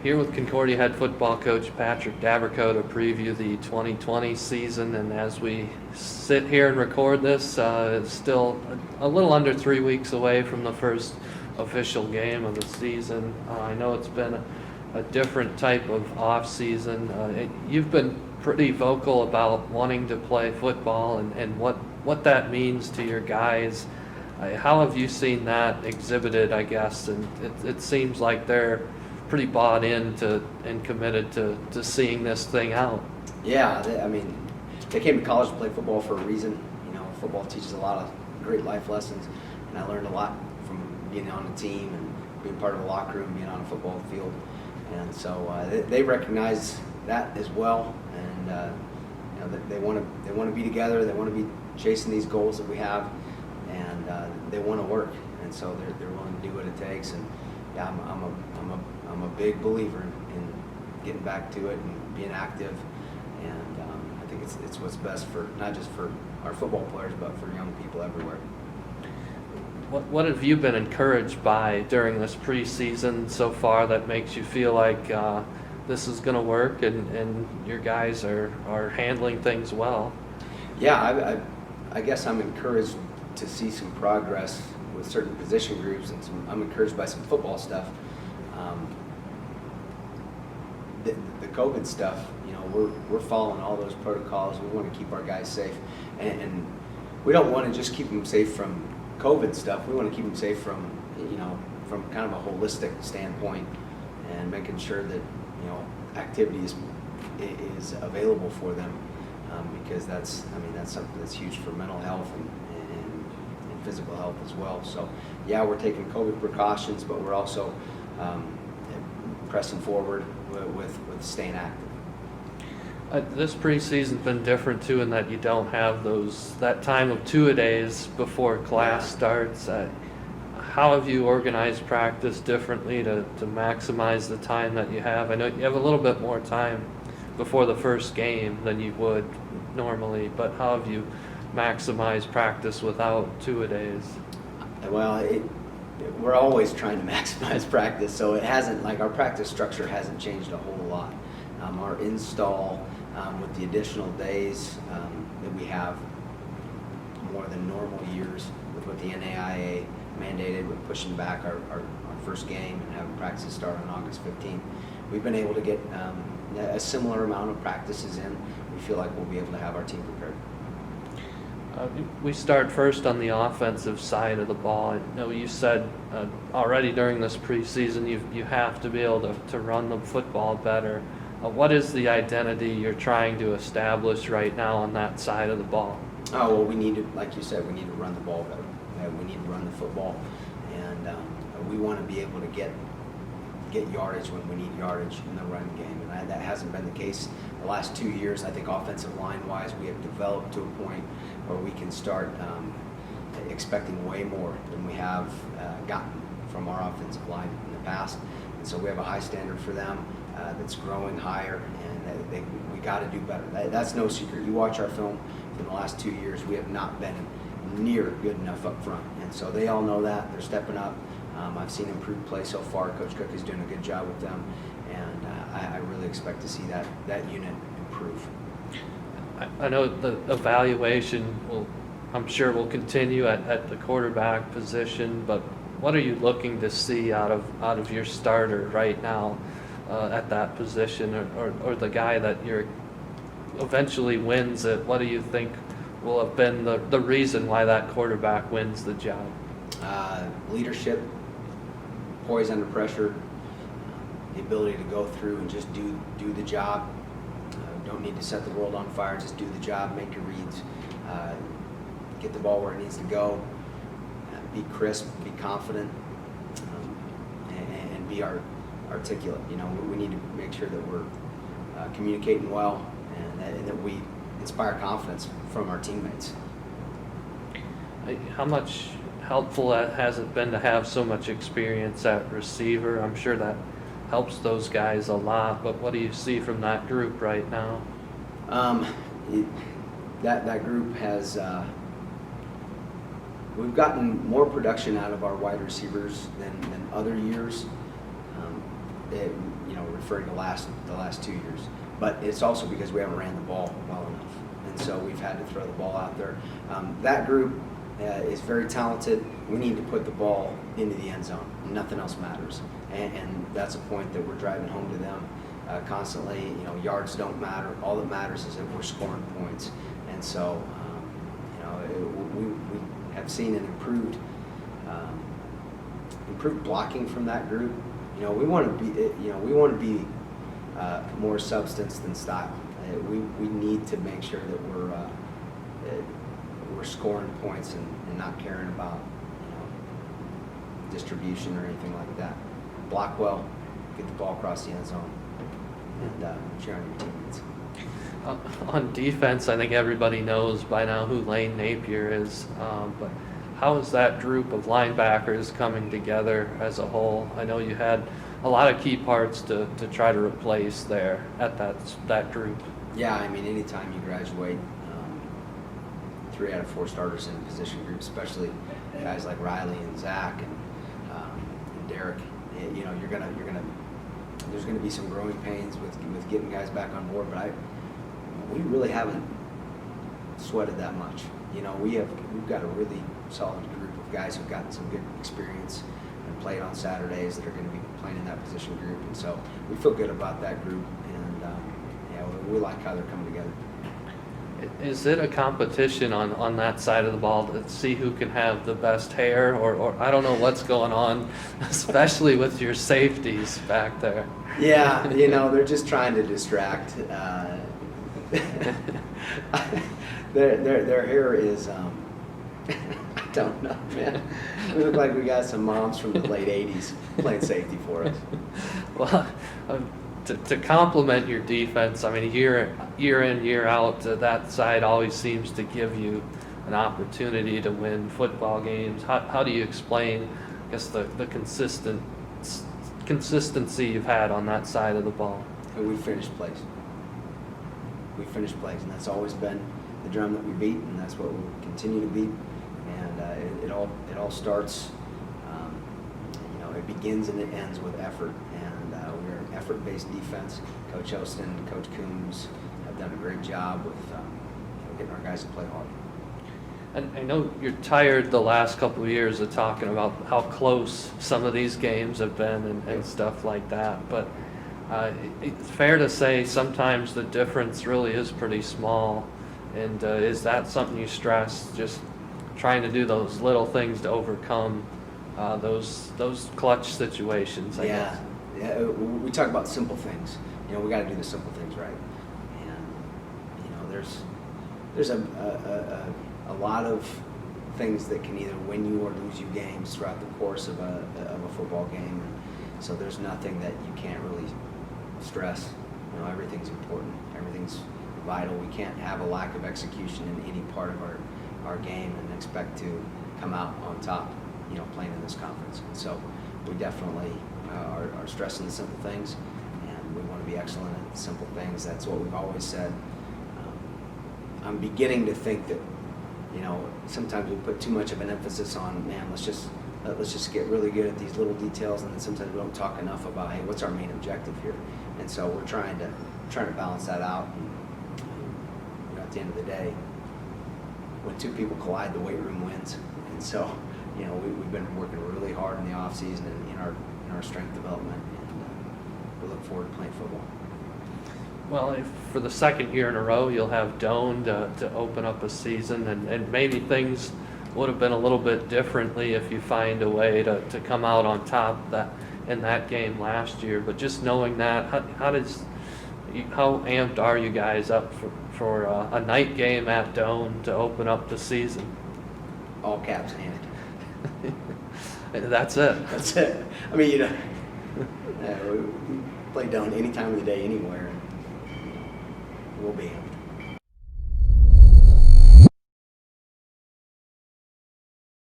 Here with Concordia head football coach Patrick Daberkow to preview the 2020 season. And as we sit here and record this, it's still a little under 3 weeks away from the first official game of the season. I know it's been a different type of off season. You've been pretty vocal about wanting to play football and what that means to your guys. How have you seen that exhibited, I guess? And it seems like they're pretty bought into and committed to seeing this thing out. Yeah, they came to college to play football for a reason. Football teaches a lot of great life lessons, and I learned a lot from being on a team and being part of a locker room, being on a football field. And so they recognize that as well, and they want to be together. They want to be chasing these goals that we have, and they want to work. And so they're willing to do what it takes. And yeah, I'm a big believer in getting back to it and being active. And I think it's what's best for not just for our football players, but for young people everywhere. What have you been encouraged by during this preseason so far that makes you feel like this is going to work and your guys are handling things well? Yeah, I guess I'm encouraged to see some progress with certain position groups, and I'm encouraged by some football stuff. The COVID stuff, we're following all those protocols. We want to keep our guys safe, and we don't want to just keep them safe from COVID stuff. We want to keep them safe from kind of a holistic standpoint, and making sure that activity is available for them, because that's something that's huge for mental health and physical health as well. So yeah, we're taking COVID precautions, but we're also pressing forward with staying active. This preseason's been different too in that you don't have that time of two-a-days before class starts. How have you organized practice differently to maximize the time that you have? I know you have a little bit more time before the first game than you would normally, but how have you maximized practice without two-a-days? Well, we're always trying to maximize practice, so it hasn't, our practice structure hasn't changed a whole lot. Our install with the additional days that we have, more than normal years, with what the NAIA mandated with pushing back our first game and having practices start on August 15th, we've been able to get a similar amount of practices in. We feel like we'll be able to have our team prepared. We start first on the offensive side of the ball. I know you said already during this preseason you have to be able to run the football better. What is the identity you're trying to establish right now on that side of the ball? Oh, well, we need to, like you said, we need to run the ball better. We need to run the football, and we want to be able to get yardage when we need yardage in the run game, and that hasn't been the case the last 2 years. I think offensive line-wise, we have developed to a point where we can start expecting way more than we have gotten from our offensive line in the past. And so we have a high standard for them that's growing higher, and we got to do better. That's no secret. You watch our film from the last 2 years, we have not been near good enough up front. And so they all know that. They're stepping up. I've seen improved play so far. Coach Cook is doing a good job with them, and I really expect to see that unit improve. I know the evaluation I'm sure will continue at the quarterback position, but what are you looking to see out of your starter right now at that position, or the guy that you're eventually wins it? What do you think will have been the reason why that quarterback wins the job? Leadership, poise under pressure, the ability to go through and just do the job. Don't need to set the world on fire, just do the job, make your reads, get the ball where it needs to go, be crisp, be confident, and be articulate. We need to make sure that we're communicating well, and that we inspire confidence from our teammates. How much helpful has it been to have so much experience at receiver? I'm sure that helps those guys a lot, but what do you see from that group right now? That group has we've gotten more production out of our wide receivers than other years. referring to the last 2 years. But it's also because we haven't ran the ball well enough, and so we've had to throw the ball out there. That group is very talented. We need to put the ball into the end zone. Nothing else matters, and that's a point that we're driving home to them constantly. Yards don't matter. All that matters is that we're scoring points, and so we have seen an improved blocking from that group. We want to be more substance than style. We need to make sure that we're scoring points and not caring about distribution or anything like that. Block well, get the ball across the end zone, and cheer on your teammates. On defense, I think everybody knows by now who Lane Napier is, but how is that group of linebackers coming together as a whole? I know you had a lot of key parts to try to replace there at that group. Yeah, anytime you graduate 3 out of 4 starters in a position group, especially guys like Riley and Zach and Derek, there's gonna be some growing pains with getting guys back on board, but we really haven't sweated that much. We've got a really solid group of guys who've gotten some good experience and played on Saturdays that are going to be playing in that position group, and so we feel good about that group, and we like how they're coming together. Is it a competition on that side of the ball to see who can have the best hair, or I don't know what's going on, especially with your safeties back there? Yeah, they're just trying to distract. Their hair is, I don't know, man. We look like we got some moms from the late 80s playing safety for us. Well, to complement your defense, year in, year out, that side always seems to give you an opportunity to win football games. How do you explain, I guess, the consistency you've had on that side of the ball? And we finished plays. And that's always been the drum that we beat, and that's what we'll continue to beat. And it all starts, it begins and it ends with effort. And we're an effort-based defense. Coach Hostin, Coach Coombs have done a great job with getting our guys to play hard. And I know you're tired the last couple of years of talking about how close some of these games have been and stuff like that, but it's fair to say sometimes the difference really is pretty small. And is that something you stress, just trying to do those little things to overcome those clutch situations, I guess? Yeah, we talk about simple things. We got to do the simple things right. And there's a lot of things that can either win you or lose you games throughout the course of a football game. And so there's nothing that you can't really stress. Everything's important. Everything's vital. We can't have a lack of execution in any part of our game and expect to come out on top, playing in this conference. And so we definitely are stressing the simple things, and we want to be excellent at the simple things. That's what we've always said. I'm beginning to think that, sometimes we put too much of an emphasis on, let's just get really good at these little details, and then sometimes we don't talk enough about, hey, what's our main objective here? And so we're trying to balance that out. And, at the end of the day, when 2 people collide, the weight room wins. And so, we've been working really hard in the off season and in our strength development, and we look forward to playing football. Well, for the second year in a row, you'll have Doane to open up a season, and maybe things would have been a little bit differently if you find a way to come out on top in that game last year. But just knowing that, how amped are you guys up for a night game at Doane to open up the season? All caps amped. That's it. That's it. We play Doane any time of the day, anywhere. We'll be amped.